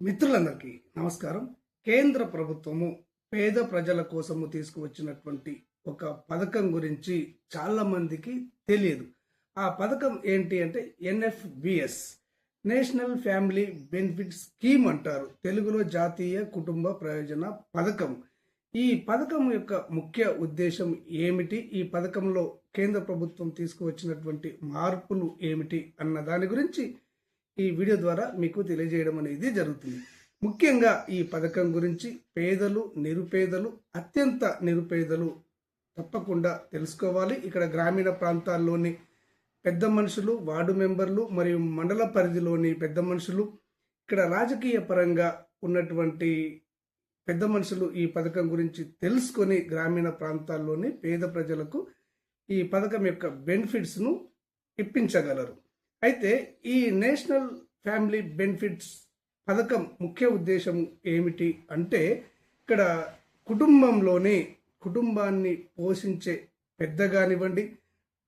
మిత్రులందరికీ నమస్కారం. కేంద్ర ప్రభుత్వము పేద ప్రజల కోసము తీసుకువచ్చినటువంటి ఒక పథకం గురించి చాలా మందికి తెలియదు. ఆ పథకం ఏంటి అంటే ఎన్ఎఫ్బిఎస్, నేషనల్ ఫ్యామిలీ బెనిఫిట్ స్కీమ్ అంటారు. తెలుగులో జాతీయ కుటుంబ ప్రయోజన పథకం. ఈ పథకం యొక్క ముఖ్య ఉద్దేశం ఏమిటి, ఈ పథకంలో కేంద్ర ప్రభుత్వం తీసుకువచ్చినటువంటి మార్పులు ఏమిటి అన్న దాని గురించి ఈ వీడియో ద్వారా మీకు తెలియజేయడం అనేది జరుగుతుంది. ముఖ్యంగా ఈ పథకం గురించి పేదలు, నిరుపేదలు, అత్యంత నిరుపేదలు తప్పకుండా తెలుసుకోవాలి. ఇక్కడ గ్రామీణ ప్రాంతాల్లోని పెద్ద మనుషులు, వార్డు మెంబర్లు మరియు మండల పరిధిలోని పెద్ద మనుషులు, ఇక్కడ రాజకీయ పరంగా ఉన్నటువంటి పెద్ద మనుషులు ఈ పథకం గురించి తెలుసుకొని గ్రామీణ ప్రాంతాల్లోని పేద ప్రజలకు ఈ పథకం యొక్క బెనిఫిట్స్ను ఇప్పించగలరు. అయితే ఈ నేషనల్ ఫ్యామిలీ బెనిఫిట్స్ పథకం ముఖ్య ఉద్దేశం ఏమిటి అంటే, ఇక్కడ కుటుంబాన్ని పోషించే పెద్ద కానివ్వండి,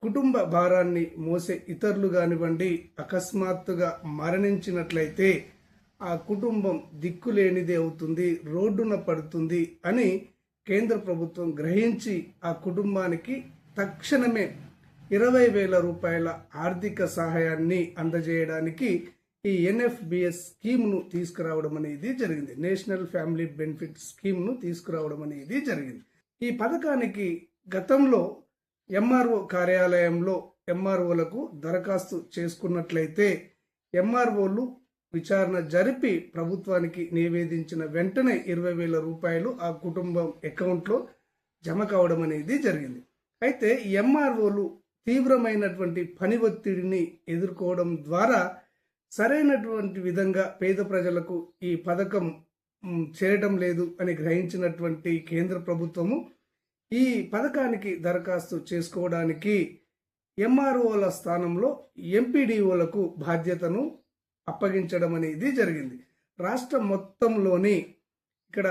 కుటుంబ భారాన్ని మోసే ఇతరులు కానివ్వండి, అకస్మాత్తుగా మరణించినట్లయితే ఆ కుటుంబం దిక్కులేనిది అవుతుంది, రోడ్డున పడుతుంది అని కేంద్ర ప్రభుత్వం గ్రహించి ఆ కుటుంబానికి తక్షణమే 20,000 రూపాయల ఆర్థిక సహాయాన్ని అందజేయడానికి ఈ ఎన్ఎఫ్బిఎస్ స్కీమ్ను తీసుకురావడం అనేది జరిగింది. నేషనల్ ఫ్యామిలీ బెనిఫిట్ స్కీమ్ను తీసుకురావడం అనేది జరిగింది. ఈ పథకానికి గతంలో ఎంఆర్ఓ కార్యాలయంలో ఎంఆర్ఓలకు దరఖాస్తు చేసుకున్నట్లయితే ఎంఆర్ఓలు విచారణ జరిపి ప్రభుత్వానికి నివేదించిన వెంటనే 20,000 రూపాయలు ఆ కుటుంబం అకౌంట్లో జమ కావడం అనేది జరిగింది. అయితే ఎంఆర్ఓలు తీవ్రమైనటువంటి పని ఒత్తిడిని ఎదుర్కోవడం ద్వారా సరైనటువంటి విధంగా పేద ప్రజలకు ఈ పథకం చేరడం లేదు అని గ్రహించినటువంటి కేంద్ర ప్రభుత్వము ఈ పథకానికి దరఖాస్తు చేసుకోవడానికి ఎంఆర్ఓల స్థానంలో ఎంపీడీఓలకు బాధ్యతను అప్పగించడం అనేది జరిగింది. రాష్ట్రం మొత్తంలోని ఇక్కడ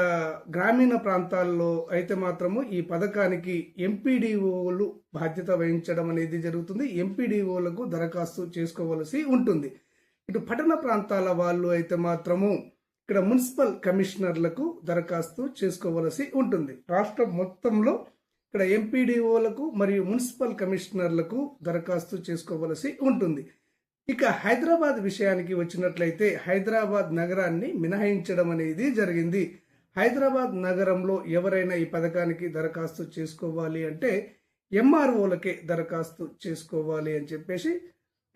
గ్రామీణ ప్రాంతాల్లో అయితే మాత్రము ఈ పథకానికి ఎంపీడీఓలు బాధ్యత వహించడం అనేది జరుగుతుంది. ఎంపీడీఓలకు దరఖాస్తు చేసుకోవలసి ఉంటుంది. ఇటు పట్టణ ప్రాంతాల వాళ్ళు అయితే మాత్రము ఇక్కడ మున్సిపల్ కమిషనర్లకు దరఖాస్తు చేసుకోవలసి ఉంటుంది. రాష్ట్రం మొత్తంలో ఇక్కడ ఎంపీడీఓలకు మరియు మున్సిపల్ కమిషనర్లకు దరఖాస్తు చేసుకోవలసి ఉంటుంది. ఇక హైదరాబాద్ విషయానికి వచ్చినట్లయితే హైదరాబాద్ నగరాన్ని మినహాయించడం అనేది జరిగింది. హైదరాబాద్ నగరంలో ఎవరైనా ఈ పథకానికి దరఖాస్తు చేసుకోవాలి అంటే ఎంఆర్ఓలకే దరఖాస్తు చేసుకోవాలి అని చెప్పేసి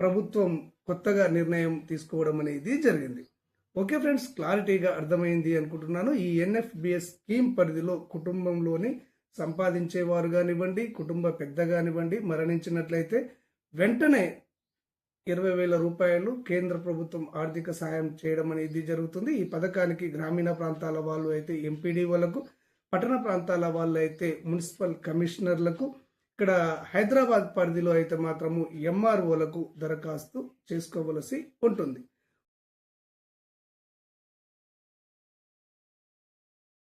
ప్రభుత్వం కొత్తగా నిర్ణయం తీసుకోవడం అనేది జరిగింది. ఓకే ఫ్రెండ్స్, క్లారిటీగా అర్థమైంది అనుకుంటున్నాను. ఈ ఎన్ఎఫ్బిఎస్ స్కీమ్ పరిధిలో కుటుంబంలోని సంపాదించేవారు కానివ్వండి, కుటుంబ పెద్ద కానివ్వండి మరణించినట్లయితే వెంటనే 20,000 రూపాయలు కేంద్ర ప్రభుత్వం ఆర్థిక సాయం చేయడం అనేది జరుగుతుంది. ఈ పథకానికి గ్రామీణ ప్రాంతాల వాళ్ళు అయితే ఎంపీడీఓలకు, పట్టణ ప్రాంతాల వాళ్ళు అయితే మున్సిపల్ కమిషనర్లకు, ఇక్కడ హైదరాబాద్ పరిధిలో అయితే మాత్రము ఎంఆర్ఓలకు దరఖాస్తు చేసుకోవలసి ఉంటుంది.